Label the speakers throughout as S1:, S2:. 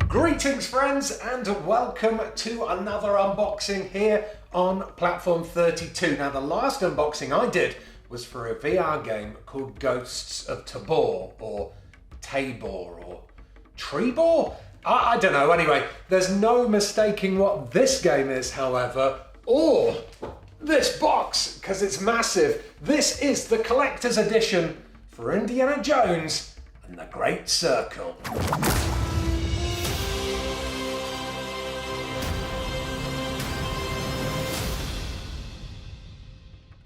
S1: Greetings friends and welcome to another unboxing here on platform 32. Now the last unboxing I did was for a VR game called Ghosts of Tabor or Tabor or Trebor? I don't know. Anyway, there's no mistaking what this game is, however, or this box, because it's massive. This is the collector's edition for Indiana Jones and the Great Circle.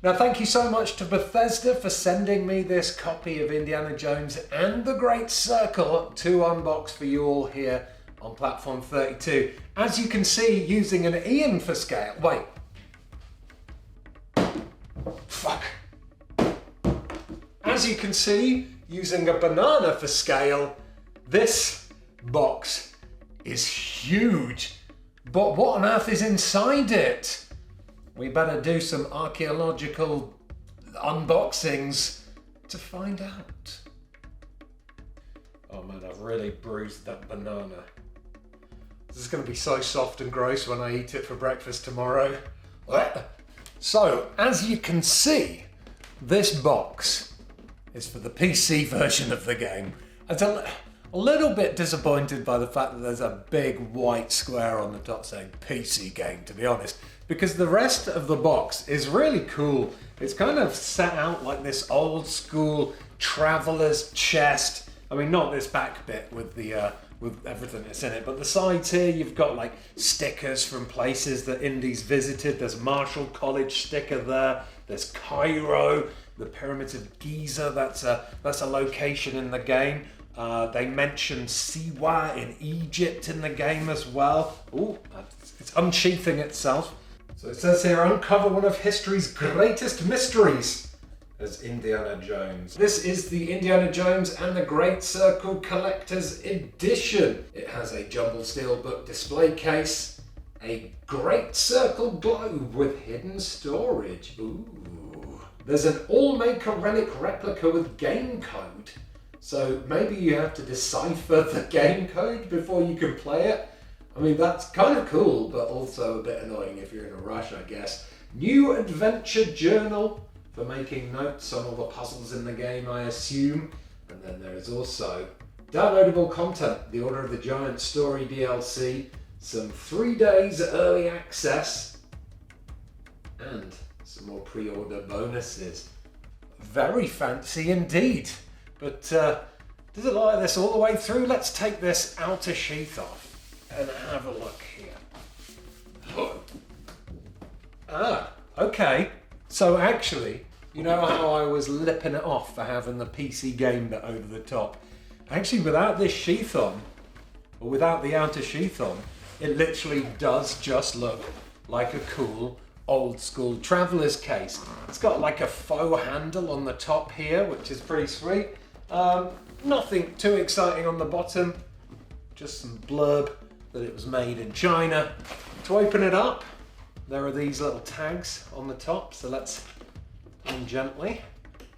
S1: Now thank you so much to Bethesda for sending me this copy of Indiana Jones and the Great Circle to unbox for you all here on platform 32. As you can see, using an Ian for scale. Wait. Fuck. As you can see, using a banana for scale, this box is huge. But what on earth is inside it? We better do some archaeological unboxings to find out. Oh man, I've really bruised that banana. This is going to be so soft and gross when I eat it for breakfast tomorrow. So, as you can see, this box is for the PC version of the game. I'm a little bit disappointed by the fact that there's a big white square on the top saying PC game, to be honest. Because the rest of the box is really cool. It's kind of set out like this old school traveler's chest. I mean, not this back bit with the with everything that's in it, but the sides here, you've got like stickers from places that Indy's visited. There's Marshall College sticker there. There's Cairo, the Pyramids of Giza. That's a location in the game. They mention Siwa in Egypt in the game as well. Ooh, it's unsheathing itself. So it says here, uncover one of history's greatest mysteries as Indiana Jones. This is the Indiana Jones and the Great Circle Collector's Edition. It has a jumble SteelBook display case, a Great Circle globe with hidden storage. Ooh. There's an Allmaker Relic replica with game code. So maybe you have to decipher the game code before you can play it. I mean, that's kind of cool, but also a bit annoying if you're in a rush, I guess. New adventure journal for making notes on all the puzzles in the game, I assume. And then there is also downloadable content, the Order of the Giant story DLC, some 3 days early access, and some more pre-order bonuses. Very fancy indeed. But does it look like this all the way through? Let's take this outer sheath off and have a look here. Ah, okay. So actually, you know how I was lipping it off for having the PC game bit over the top? Actually, without this sheath on, or without the outer sheath on, it literally does just look like a cool old school traveler's case. It's got like a faux handle on the top here, which is pretty sweet. Nothing too exciting on the bottom, just some blurb that it was made in China. To open it up, there are these little tags on the top, so let's in gently.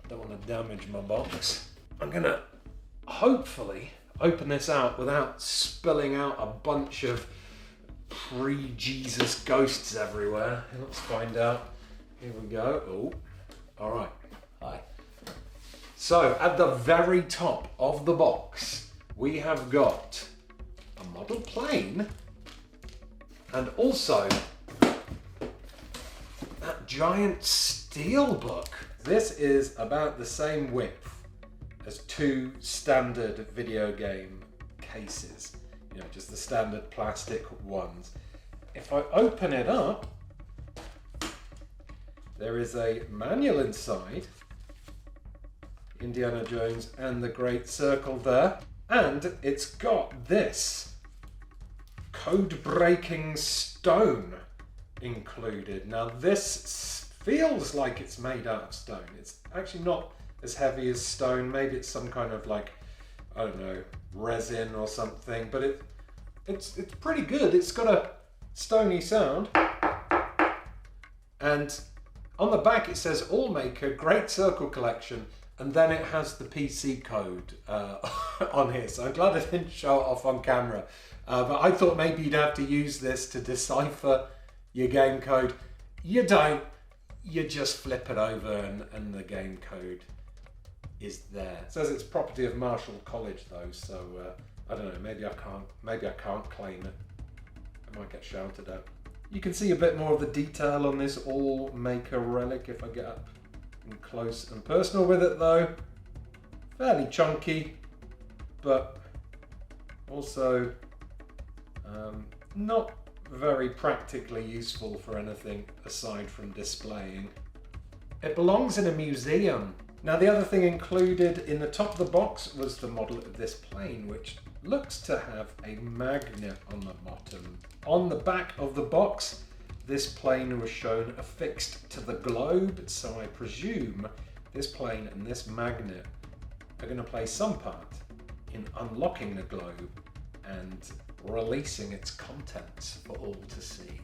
S1: I don't want to damage my box. I'm gonna hopefully open this out without spilling out a bunch of pre-Jesus ghosts everywhere. Let's find out. Here we go. Oh, all right. Hi. So at the very top of the box, we have got a model plane and also that giant SteelBook. This is about the same width as 2 standard video game cases. You know, just the standard plastic ones. If I open it up, there is a manual inside. Indiana Jones and the Great Circle there. And it's got this code-breaking stone included. Now this feels like it's made out of stone. It's actually not as heavy as stone. Maybe it's some kind of like, I don't know, resin or something, but it's pretty good. It's got a stony sound. And on the back it says Allmaker Great Circle Collection and then it has the PC code on here. So I'm glad I didn't show it off on camera. But I thought maybe you'd have to use this to decipher your game code. You don't. You just flip it over and the game code is there. It says it's property of Marshall College though, so I don't know, maybe I can't claim it. I might get shouted at. You can see a bit more of the detail on this Allmaker Relic if I get up close and personal with it though. Fairly chunky, but also not very practically useful for anything aside from displaying. It belongs in a museum. Now the other thing included in the top of the box was the model of this plane, which looks to have a magnet on the bottom. On the back of the box, this plane was shown affixed to the globe, so I presume this plane and this magnet are going to play some part in unlocking the globe and releasing its contents for all to see.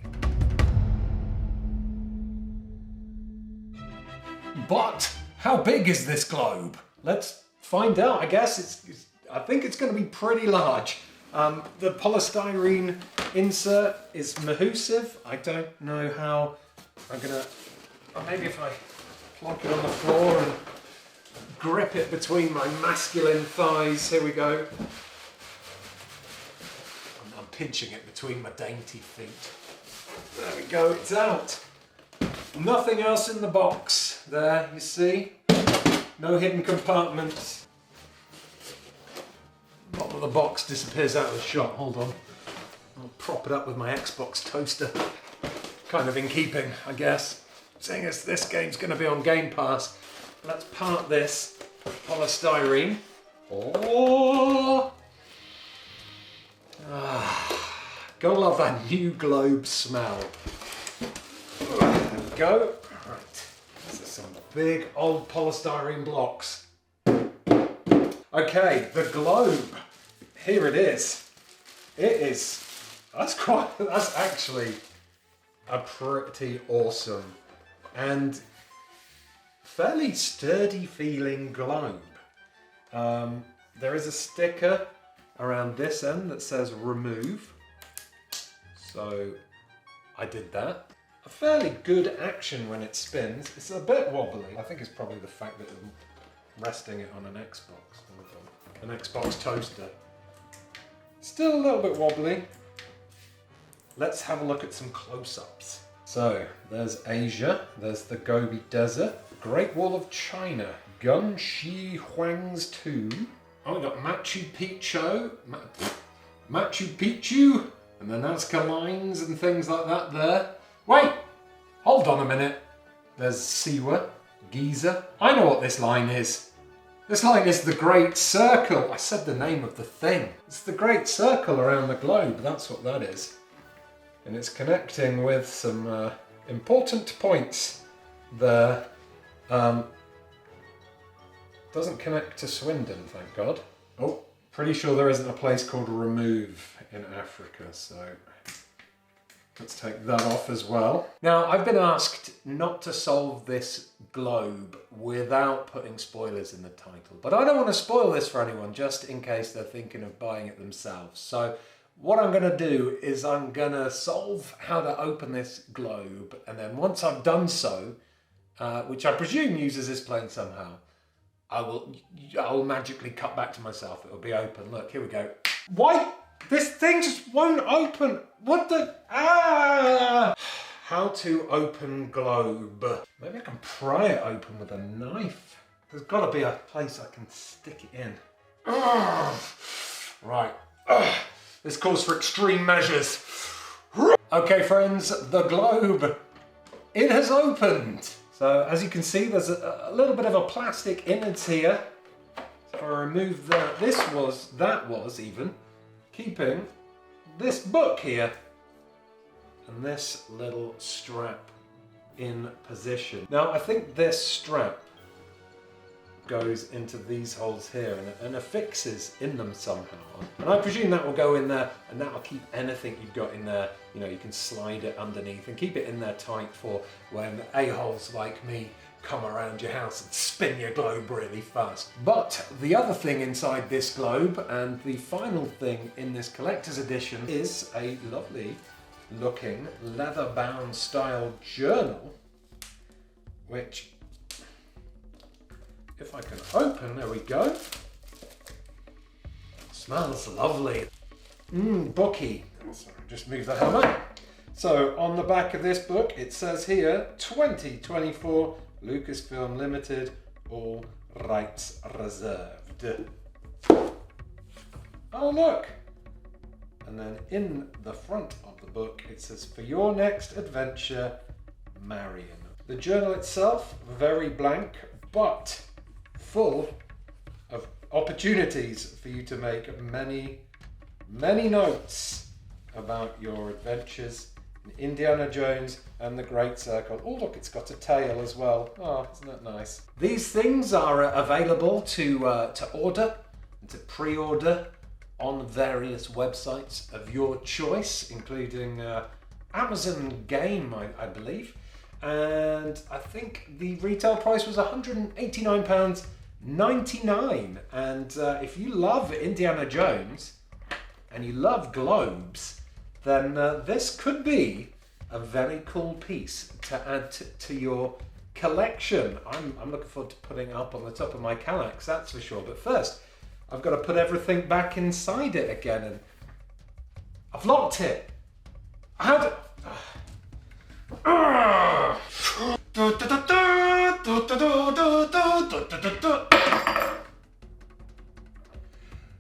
S1: But how big is this globe? Let's find out. I guess I think it's going to be pretty large. The polystyrene insert is mahoosive. I don't know how I'm gonna, or maybe if I plonk it on the floor and grip it between my masculine thighs. Here we go. I'm pinching it between my dainty feet. There we go, it's out. Nothing else in the box there, you see. No hidden compartments. Bottom of the box disappears out of the shot. Hold on. I'll prop it up with my Xbox toaster. Kind of in keeping, I guess. Seeing as this game's going to be on Game Pass, let's part this polystyrene. Oh! Gotta love that new globe smell. There we go. Right. These are some big old polystyrene blocks. Okay, the globe. Here it is. That's actually a pretty awesome and fairly sturdy feeling globe. There is a sticker around this end that says remove. So I did that. A fairly good action when it spins. It's a bit wobbly. I think it's probably the fact that I'm resting it on an Xbox. An Xbox toaster. Still a little bit wobbly. Let's have a look at some close-ups. So, there's Asia, there's the Gobi Desert, Great Wall of China, Gun Shi Huang's tomb. Oh, we got Machu Picchu, and the Nazca lines and things like that there. Wait, hold on a minute. There's Siwa, Giza. I know what this line is. This line is the Great Circle. I said the name of the thing. It's the Great Circle around the globe. That's what that is. And it's connecting with some important points there. Doesn't connect to Swindon, thank God. Oh, pretty sure there isn't a place called Remove in Africa, so let's take that off as well. Now, I've been asked not to solve this globe without putting spoilers in the title, but I don't want to spoil this for anyone just in case they're thinking of buying it themselves. So what I'm going to do is I'm going to solve how to open this globe, and then once I've done so, which I presume uses this plane somehow, I'll magically cut back to myself. It'll be open. Look, here we go. Why? This thing just won't open. What the? Ah! How to open globe. Maybe I can pry it open with a knife. There's got to be a place I can stick it in. Right. This calls for extreme measures. Okay, friends, the globe. It has opened. So as you can see, there's a little bit of a plastic innards here. So if I remove that, that was even keeping this book here and this little strap in position. Now I think this strap goes into these holes here and affixes in them somehow. And I presume that will go in there and that will keep anything you've got in there. You know, you can slide it underneath and keep it in there tight for when a-holes like me come around your house and spin your globe really fast. But the other thing inside this globe, and the final thing in this collector's edition, is a lovely looking leather-bound style journal, which, if I can open, there we go. Smells lovely. Booky. Sorry, just move the hammer. So on the back of this book, it says here, 2024 Lucasfilm Limited, all rights reserved. Oh look! And then in the front of the book, it says, for your next adventure, Marion. The journal itself, very blank, but full of opportunities for you to make many, many notes about your adventures in Indiana Jones and the Great Circle. Oh look, it's got a tail as well. Oh, isn't that nice? These things are available to order and to pre-order on various websites of your choice, including Amazon Game, I believe. And I think the retail price was £189.99. And if you love Indiana Jones and you love globes, then this could be a very cool piece to add to your collection. I'm looking forward to putting it up on the top of my Kallax, that's for sure. But first, I've got to put everything back inside it again, and I've locked it. How do...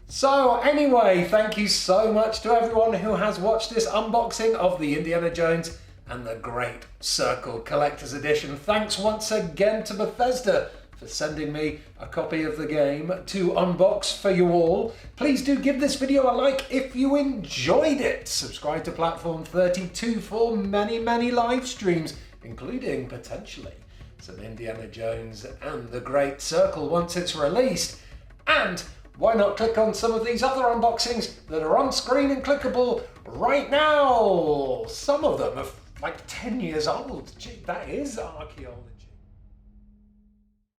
S1: So anyway, thank you so much to everyone who has watched this unboxing of the Indiana Jones and the Great Circle Collector's Edition. Thanks once again to Bethesda for sending me a copy of the game to unbox for you all. Please do give this video a like if you enjoyed it. Subscribe to Platform 32 for many, many live streams, including potentially some Indiana Jones and the Great Circle once it's released. And why not click on some of these other unboxings that are on screen and clickable right now? Some of them are like 10 years old. Gee, that is archaeology.